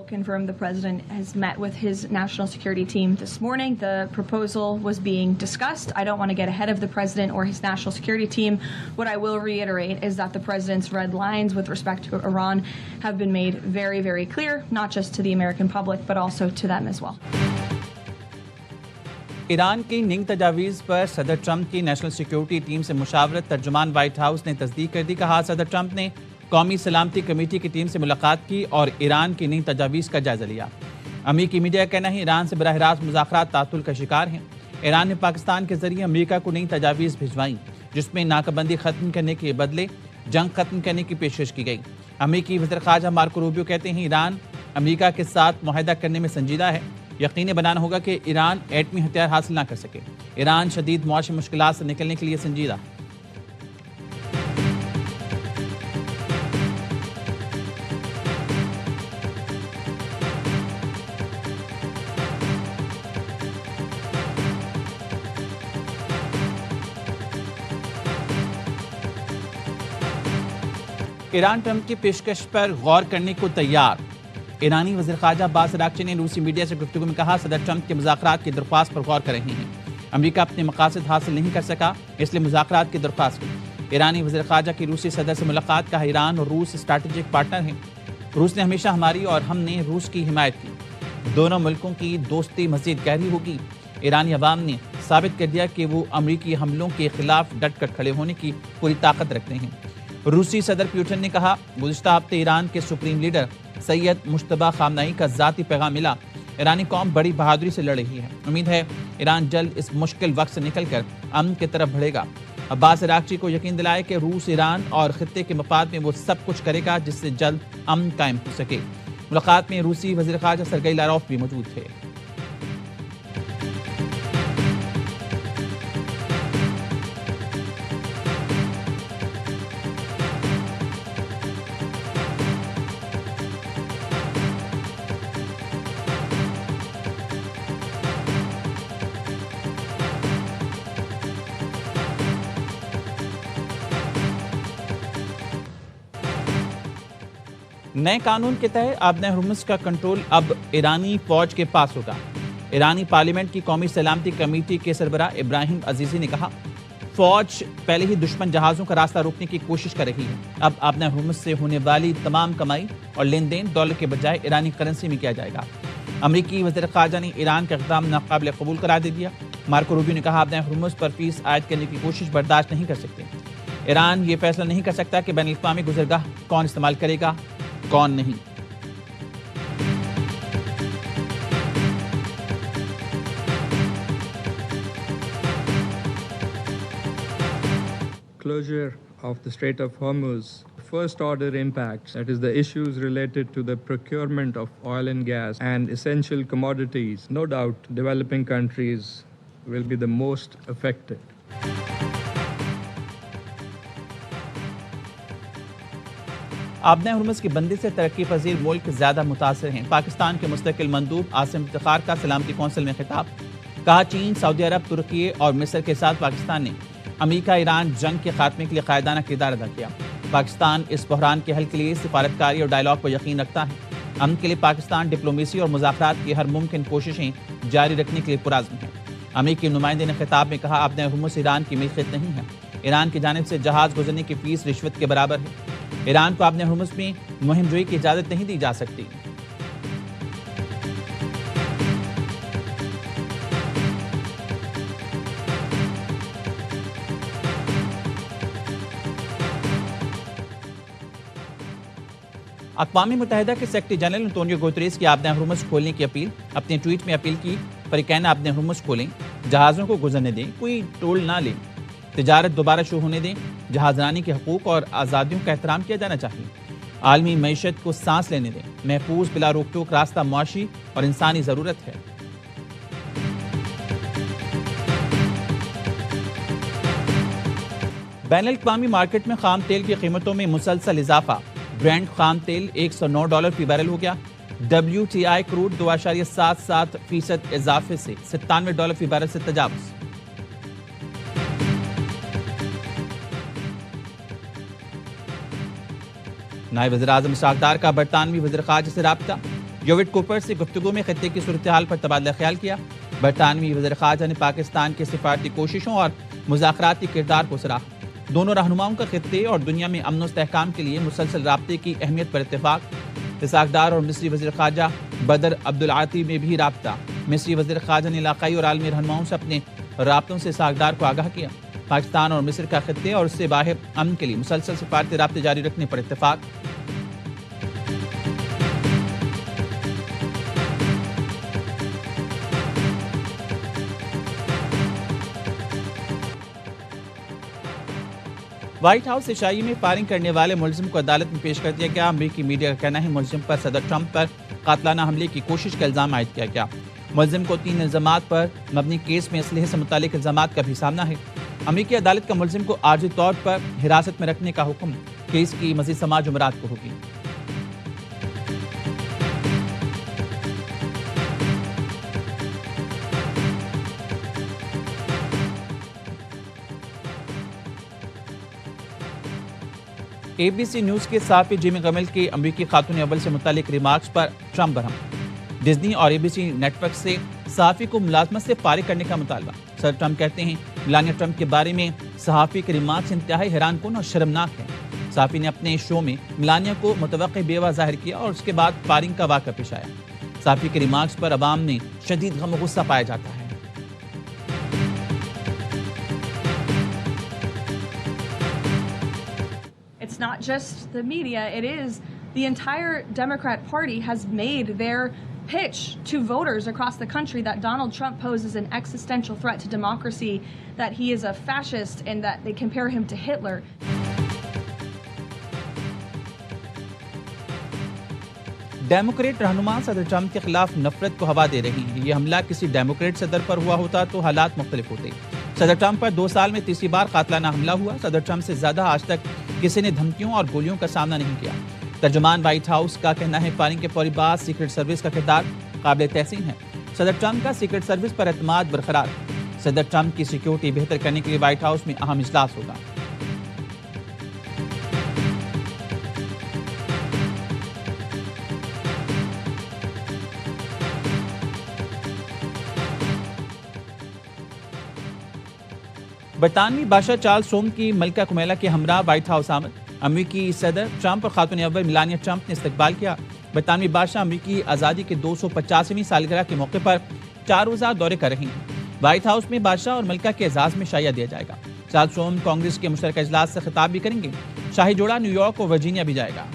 confirmed the president has met with his national security team this morning. The proposal was being discussed. I don't want to get ahead of the president or his national security team. What I will reiterate is that the president's red lines with respect to Iran have been made very, very clear, not just to the American public, but also to them as well. Iran کی ننگ تجاویز پر صدر Trump کی national security team سے مشاورت، ترجمان white house نے تصدیق کر دی. کہا صدر ٹرمپ نے قومی سلامتی کمیٹی کی ٹیم سے ملاقات کی اور ایران کی ننگ تجاویز کا جائزہ لیا. امریکی میڈیا کا کہنا ہے ایران سے براہ راست مذاکرات تعطل کا شکار ہیں. ایران نے پاکستان کے ذریعے امریکہ کو نئی تجاویز بھجوائیں جس میں ناکہ بندی ختم کرنے کے بدلے جنگ ختم کرنے کی پیشکش کی گئی. امریکی وزیر خارجہ مارکو روبیو کہتے ہیں ایران امریکہ کے ساتھ معاہدہ کرنے میں سنجیدہ ہے. یقینی بنانا ہوگا کہ ایران ایٹمی ہتھیار حاصل نہ کر سکے. ایران شدید معاشی مشکلات سے نکلنے کے لیے سنجیدہ. ایران ٹرمپ کی پیشکش پر غور کرنے کو تیار. ایرانی وزیر خارجہ عباس اراغچی نے روسی میڈیا سے گفتگو میں کہا صدر ٹرمپ کے مذاکرات کی درخواست پر غور کر رہے ہیں. امریکہ اپنے مقاصد حاصل نہیں کر سکا اس لیے مذاکرات کی درخواست کی. ایرانی وزیر خارجہ کی روسی صدر سے ملاقات. کہا ایران اور روس اسٹریٹجک پارٹنر ہیں. روس نے ہمیشہ ہماری اور ہم نے روس کی حمایت کی. دونوں ملکوں کی دوستی مزید گہری ہوگی. ایرانی عوام نے ثابت کر دیا کہ وہ امریکی حملوں کے خلاف ڈٹ کر کھڑے ہونے کی پوری طاقت رکھتے ہیں. روسی صدر پیوٹن نے کہا گزشتہ ہفتے ایران کے سپریم لیڈر سید مجتبی خامنہئی کا ذاتی پیغام ملا. ایرانی قوم بڑی بہادری سے لڑ رہی ہے. امید ہے ایران جلد اس مشکل وقت سے نکل کر امن کی طرف بڑھے گا. عباس اراغچی کو یقین دلائے کہ روس ایران اور خطے کے مفاد میں وہ سب کچھ کرے گا جس سے جلد امن قائم ہو سکے. ملاقات میں روسی وزیر خارجہ سرگئی لاروف بھی موجود تھے. نئے قانون کے تحت آبنہ ہرمز کا کنٹرول اب ایرانی فوج کے پاس ہوگا. ایرانی پارلیمنٹ کی قومی سلامتی کمیٹی کے سربراہ ابراہیم عزیزی نے کہا فوج پہلے ہی دشمن جہازوں کا راستہ روکنے کی کوشش کر رہی ہے. اب آبنہ ہرمز سے ہونے والی تمام کمائی اور لین دین ڈالر کے بجائے ایرانی کرنسی میں کیا جائے گا. امریکی وزیر خارجہ نے ایران کا اقدام ناقابل قبول قرار دے دیا. مارکو روبیو نے کہا آبنہ ہرمز پر فیس عائد کرنے کی کوشش برداشت نہیں کر سکتے. ایران یہ فیصلہ نہیں کر سکتا کہ بین الاقوامی گزرگاہ کون استعمال کرے گا کون نہیں. Closure of the Strait of Hormuz, first order impacts, that is the issues related to the procurement of oil and gas and essential commodities. No doubt developing countries will be the most affected. آبنہ Hormuz کی بندی سے ترقی پذیر ملک زیادہ متاثر ہیں. پاکستان کے مستقل مندوب عاصم افتخار کا سلامتی کونسل میں خطاب. کہا چین، سعودی عرب، ترکی اور مصر کے ساتھ پاکستان نے امریکہ ایران جنگ کے خاتمے کے لیے قائدانہ کردار ادا کیا. پاکستان اس بحران کے حل کے لیے سفارتکاری اور ڈائیلاگ پر یقین رکھتا ہے. امن کے لیے پاکستان ڈپلومیسی اور مذاکرات کی ہر ممکن کوششیں جاری رکھنے کے لیے پرعزم ہے. امریکی نمائندے نے خطاب میں کہا آبنہ ہرمز ایران کی ملکیت نہیں ہے. ایران کی جانب سے جہاز گزرنے کی فیس رشوت کے برابر ہے. ایران کو آبنہ ہرمز میں مہم جوئی کی اجازت نہیں دی جا سکتی. اقوام متحدہ کے سیکرٹری جنرل انطونیو گوتریس کی آبنہ ہرمز کھولنے کی اپیل. اپنے ٹویٹ میں اپیل کی فریقین آبنہ ہرمز کھولیں، جہازوں کو گزرنے دیں، کوئی ٹول نہ لیں، تجارت دوبارہ شروع ہونے دیں، جہاز رانی کے حقوق اور آزادیوں کا احترام کیا جانا چاہیے، عالمی معیشت کو سانس لینے دیں، محفوظ بلا روک ٹوک راستہ معاشی اور انسانی ضرورت ہے. بین الاقوامی مارکیٹ میں خام تیل کی قیمتوں میں مسلسل اضافہ. برینڈ خام تیل $109 فی بیرل ہو گیا. WTI کروڈ 2.77% اضافے سے $97 فی بیرل سے تجاوز. نائب وزیر اعظم اسحاق ڈار کا برطانوی وزیر خارجہ سے رابطہ. جویڈ کوپر سے گفتگو میں خطے کی صورتحال پر تبادلہ خیال کیا۔ برطانوی وزیر خارجہ نے پاکستان کے سفارتی کوششوں اور مذاکراتی کردار کو سراہا۔ دونوں رہنماؤں کا خطے اور دنیا میں امن و استحکام کے لیے مسلسل رابطے کی اہمیت پر اتفاق۔ اسحاق ڈار اور مصری وزیر خارجہ بدر عبدالعاطی میں بھی رابطہ۔ مصری وزیر خارجہ نے علاقائی اور عالمی رہنماؤں سے اپنے رابطوں سے اسحاق ڈار کو آگاہ کیا۔ پاکستان اور مصر کا خطے اور اس سے باہر امن کے لیے مسلسل سفارتی رابطے جاری رکھنے پر اتفاق۔ وائٹ ہاؤس عشائی میں فائرنگ کرنے والے ملزم کو عدالت میں پیش کر دیا گیا۔ امریکی میڈیا کا کہنا ہے ملزم پر صدر ٹرمپ پر قاتلانہ حملے کی کوشش کا الزام عائد کیا گیا۔ ملزم کو 3 الزامات پر مبنی کیس میں اسلحے سے متعلق الزامات کا بھی سامنا ہے۔ امریکی عدالت کا ملزم کو عارضی طور پر حراست میں رکھنے کا حکم۔ کیس کی مزید سماعت جمعرات کو ہوگی۔ اے بی سی نیوز کے صحافی جیمی گمل کے امریکی خاتون اول سے متعلق ریمارکس پر ٹرمپ برہم۔ ڈزنی اور اے بی سی نیٹ ورک سے صحافی کو ملازمت سے فارغ کرنے کا مطالبہ۔ صدر ٹرمپ کہتے ہیں میلانیا ٹرمپ کے بارے میں صحافی کے ریمارکس انتہائی حیران کن اور شرمناک ہے۔ صحافی نے اپنے شو میں میلانیا کو متوقع بیوہ ظاہر کیا اور اس کے بعد فائرنگ کا واقعہ پیش آیا۔ صحافی کے ریمارکس پر عوام میں شدید غم و غصہ پایا جاتا ہے۔ It's not just the media, it is the entire Democrat Party has made their pitch to voters across the country that Donald Trump poses an existential threat to democracy, that he is a fascist, and that they compare him to Hitler. Democrat رہنما صدر Trump کے خلاف نفرت کو ہوا دے رہی ہیں۔ یہ حملہ کسی ڈیموکریٹ صدر پر ہوا ہوتا تو حالات مختلف ہوتے۔ صدر ٹرمپ پر 2 سال میں تیسری بار قاتلانہ حملہ ہوا۔ صدر ٹرمپ سے زیادہ آج تک کسی نے دھمکیوں اور گولیوں کا سامنا نہیں کیا۔ ترجمان وائٹ ہاؤس کا کہنا ہے فائرنگ کے فوری بعد سیکرٹ سروس کا کردار قابل تحسین ہے۔ صدر ٹرمپ کا سیکرٹ سروس پر اعتماد برقرار ہے۔ صدر ٹرمپ کی سیکیورٹی بہتر کرنے کے لیے وائٹ ہاؤس میں اہم اجلاس ہوگا۔ برطانوی بادشاہ چارلس سوم کی ملکہ کمیلا کے ہمراہ وائٹ ہاؤس آمد۔ امریکی صدر ٹرمپ اور خاتون اول میلانیا ٹرمپ نے استقبال کیا۔ برطانوی بادشاہ امریکی آزادی کے 250ویں سالگرہ کے موقع پر 4 روزہ دورے کر رہے ہیں۔ وائٹ ہاؤس میں بادشاہ اور ملکہ کے اعزاز میں شائع دیا جائے گا۔ چارلس سوم کانگریس کے مشترکہ اجلاس سے خطاب بھی کریں گے۔ شاہی جوڑا نیو یارک اور ورجینیا بھی جائے گا۔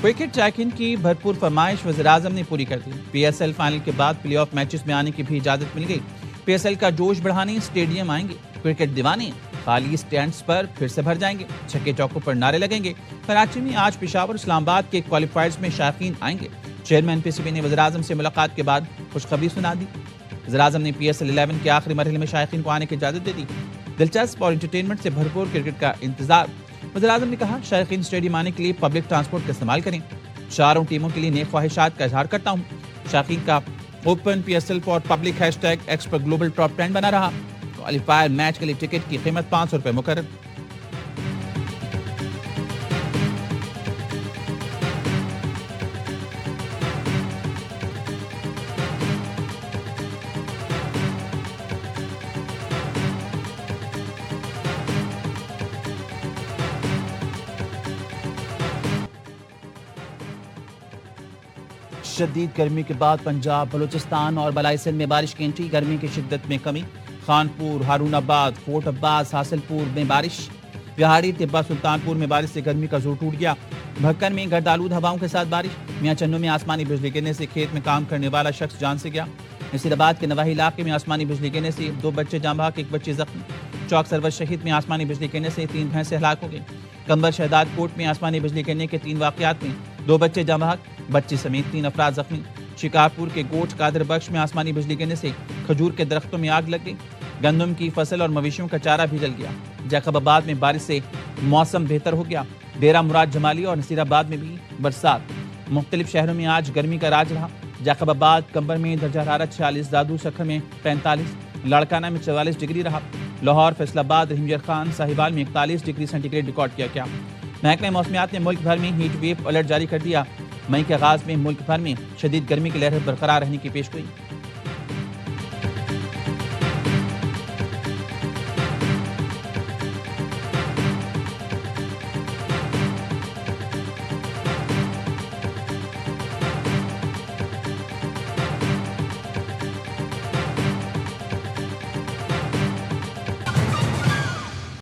کرکٹ شائقین کی بھرپور فرمائش وزیراعظم نے پوری کر دی۔ پی ایس ایل فائنل کے بعد پلے آف میچز میں آنے کی بھی اجازت مل گئی۔ پی ایس ایل کا جوش بڑھانے اسٹیڈیم آئیں گے۔ کرکٹ دیوانے خالی سٹینڈز پر پھر سے بھر جائیں گے۔ چھکے چوکوں پر نعرے لگیں گے۔ کراچی میں آج پشاور اسلام آباد کے کوالیفائرز میں شائقین آئیں گے۔ چیئرمین پی سی بی نے وزیراعظم سے ملاقات کے بعد خوشخبری سنا دی۔ وزیراعظم نے پی ایس ایل 11 کے آخری مرحلے میں شائقین کو آنے کی اجازت دے دی۔ دلچسپ اور انٹرٹینمنٹ سے بھرپور کرکٹ کا انتظار۔ وزیراعظم نے کہا شائقین اسٹیڈیم آنے کے لیے پبلک ٹرانسپورٹ کا استعمال کریں۔ چاروں ٹیموں کے لیے نیک خواہشات کا اظہار کرتا ہوں۔ شائقین کا open P S L for public #X per global top 10 بنا رہا۔ کوالیفائر میچ کے لیے ٹکٹ کی قیمت ₹500 مقرر۔ شدید گرمی کے بعد پنجاب، بلوچستان اور بالائی سندھ میں بارش کی انٹری۔ گرمی کی شدت میں کمی۔ خانپور، ہارون آباد، فورٹ عباس، حاصل پور میں بارش۔ بہاڑی، طبہ، سلطانپور میں بارش سے گرمی کا زور ٹوٹ گیا۔ بھکن میں گرد آلود ہواؤں کے ساتھ بارش۔ میاں چنو میں آسمانی بجلی گرنے سے کھیت میں کام کرنے والا شخص جان سے گیا۔ نصیر آباد کے نواحی علاقے میں آسمانی بجلی گرنے سے 2 بچے جاں بحق، 1 بچے زخمی۔ چوک سرور شہید میں آسمانی بجلی گرنے سے 3 بھینسیں ہلاک ہو گئیں۔ کمبر شہداد کوٹ میں آسمانی بجلی گرنے کے 3 واقعات میں 2 بچے جاں بحق، بچے سمیت 3 افراد زخمی۔ شکارپور کے گوٹھ قادر بخش میں آسمانی بجلی گرنے سے کھجور کے درختوں میں آگ لگ گئی۔ گندم کی فصل اور مویشیوں کا چارہ بھی جل گیا۔ جیکب آباد میں بارش سے موسم بہتر ہو گیا۔ ڈیرہ مراد جمالی اور نصیر آباد میں بھی برسات۔ مختلف شہروں میں آج گرمی کا راج رہا۔ جیکب آباد، کمبر میں درجہ حرارت 46، دادو سکھر میں 45، لاڑکانہ میں 44 ڈگری رہا۔ لاہور، فیصل آباد، رحیم خان، صاحبال میں 41 ڈگری سینٹی گریڈ ریکارڈ کیا گیا۔ محکمہ موسمیات نے ملک بھر میں ہیٹ ویو الرٹ جاری کر دیا۔ مئی کے آغاز میں ملک بھر میں شدید گرمی کی لہر برقرار رہنے کی پیش گوئی۔